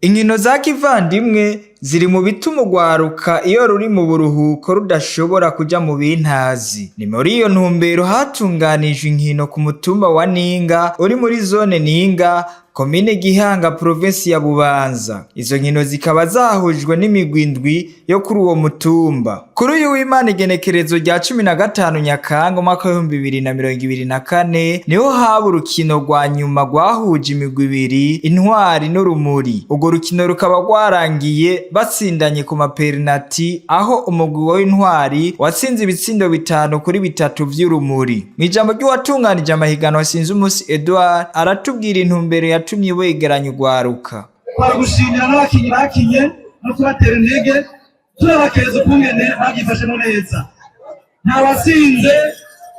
Inkino za kivandimwe ziri mu bituma urwaruka iyo ruri mu buruhuko rudashobora kuja mu bintazi. Ni muri iyo ntumbero hatunganijwe inkino ku mutumba wa Ninga uri muri zone Ninga, komine Gihanga, provinsi ya Bubanza. Izo nkino zikaba zahujwe n'imigwi indwi yo kuri uwo mutumba. Kuri uyu w'Imana igenekerezo rya 15 Nyakanga umwaka wa 2024 niho haba urukino rwa nyuma rwahuje imigwi ibiri, Intwari n'Urumuri. Urwo rukino rukaba rwarangiye batsindanye ku maperinati, aho umugwi w'Intwari watsinze ibitsindo 5-3 vy'Urumuri. Mw'ijambo ry'uwatunganije amahiganwa Sinzumusi Edouard aratubwira intumbero yatumye wegeranya urwaruka. Gushimira n'abakinyi bakinye no kubatera intege, turabakeza ukungene bagifashemo neza.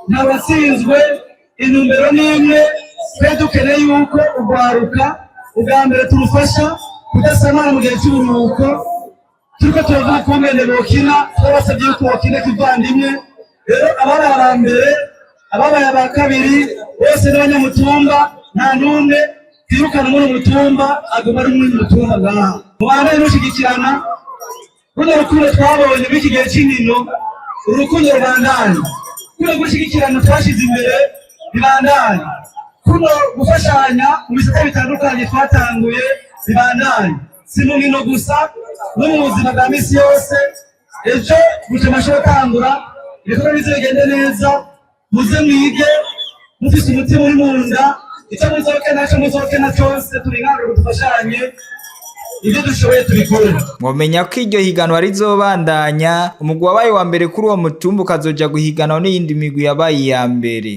Ntabatsinzwe, intumbero n'imwe, twe dukeneye yuko urwaruka ubwa mbere turufasha kudasamara mu gihe cy'uburuhuko. Turiko turavuga ukungene bokina, twabasabye yuko bokina kivandimwe. Rero abari aba mbere, ababaye aba kabiri, bose n'abanyamutumba, nta n'umwe twirukana muri umutumba aguma ari muri umutumba ngaha. Mubandanye mushigikirana, runo rukundo twabonye muri iki gihe cy'inkino, urukundo rubandanye. Kuno gushigikirana twashize imbere bibandanye. Kuno gufashanya mu bisata bitandukanye twatanguye bibandanye. Si mu nkino gusa, no mu buzima bwa misi yose. Ejo buca amashuri atangura, ibikorwa bize bigende neza, muze mwige mufise umutima uri mu nda. Icyo muzokena cyose turi ngaho dufashanye, ibyo dushoboye tubikore. Mwomenya ko iryo higanwa rizobandanya, umugwi wabaye wa mbere kuri uwo mutumba ukazoja guhiganwa n'iyindi migwi yabaye iya mbere.